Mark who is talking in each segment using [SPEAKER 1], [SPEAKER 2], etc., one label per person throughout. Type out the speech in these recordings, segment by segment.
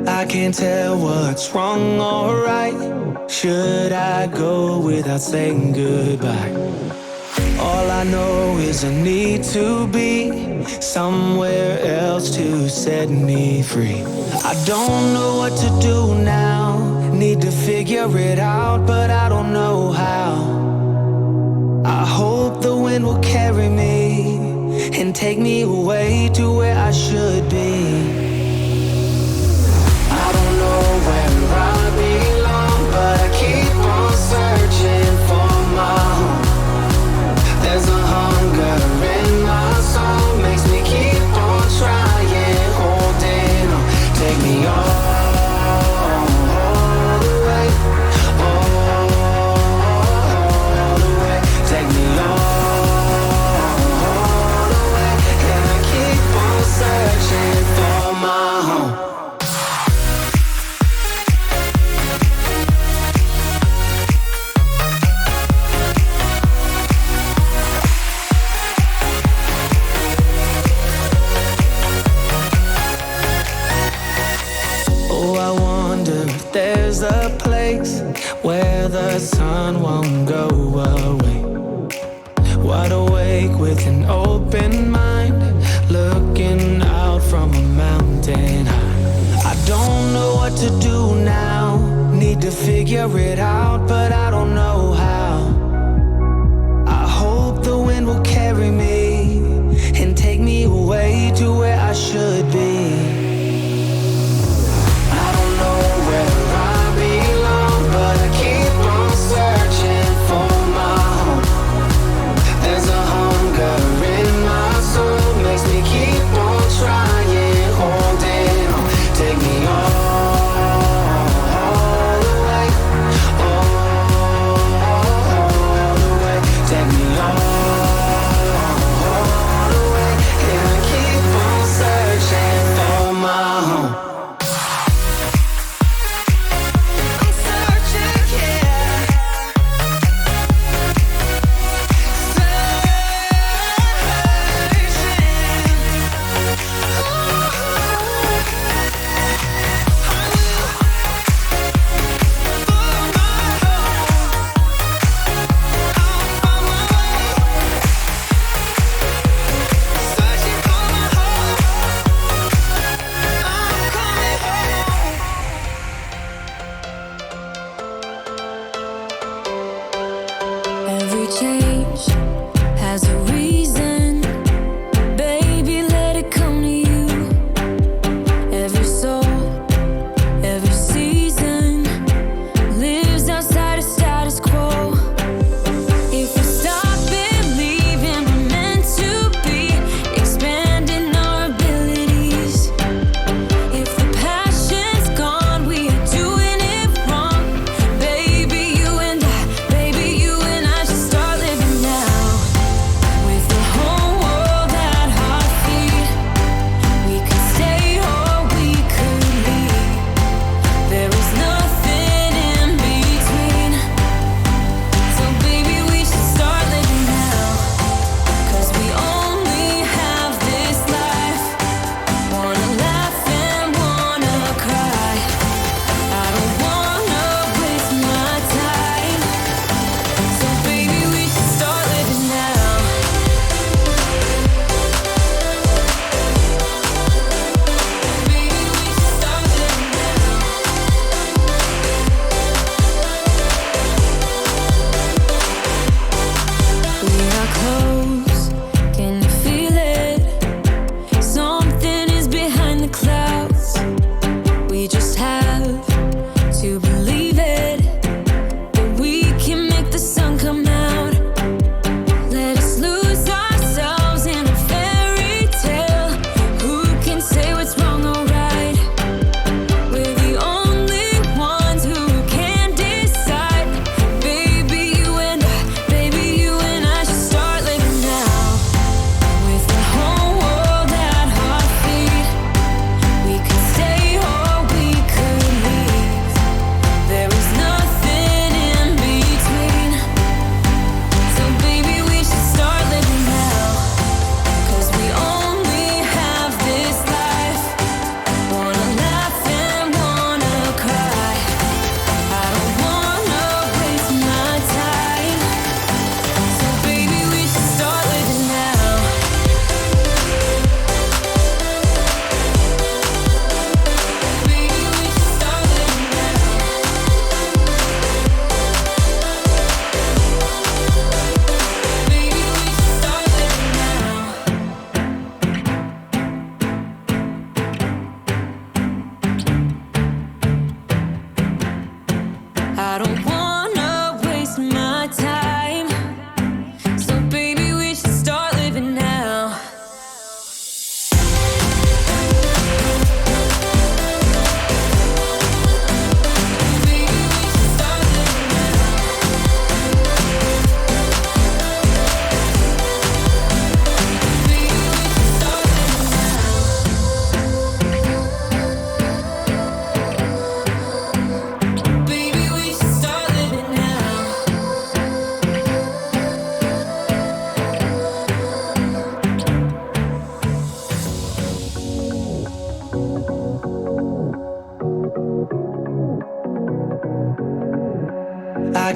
[SPEAKER 1] I can't tell what's wrong or right. Should I go without saying goodbye? All I know is I need to be somewhere else to set me free. I don't know what to do now. Need to figure it out, but I don't know how. I hope the wind will carry me and take me away to where I should be. I don't know where I belong, but I keep on searching for my home. There's a hunger in my soul, makes me keep on trying, holding on. Take me all the way, all the way. Take me all the way, and I keep on searching for my home. There's a place where the sun won't go away. Wide awake with an open mind, looking out from a mountain high. I don't know what to do now. Need to figure it out, but I don't know how. I hope the wind will carry me and take me away to where I should be. Searching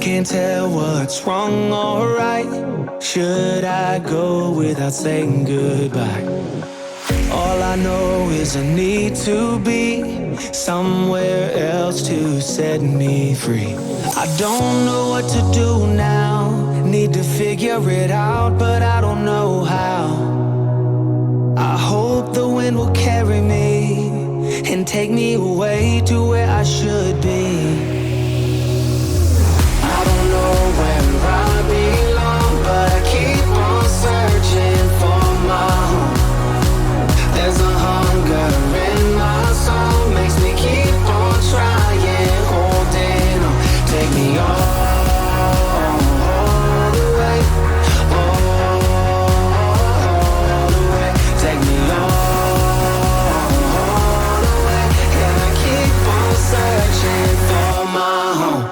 [SPEAKER 1] can't tell what's wrong or right. Should I go without saying goodbye? All I know is I need to be somewhere else to set me free. I don't know what to do now. Need to figure it out, but I don't know how. I hope the wind will carry me and take me away to where I should be. I don't know where I belong, but I keep on searching for my home. There's a hunger in my soul, makes me keep on trying, holding on. Take me all the way, all the way. Take me all the way, and I keep on searching for my home.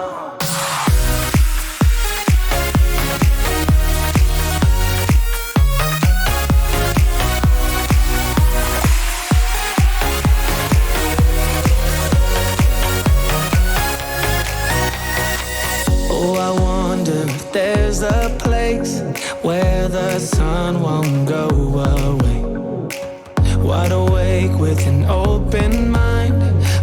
[SPEAKER 1] There's a place where the sun won't go away. Wide awake with an open mind,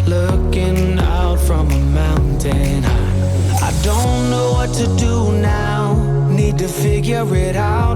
[SPEAKER 1] looking out from a mountain high. I don't know what to do now, need to figure it out,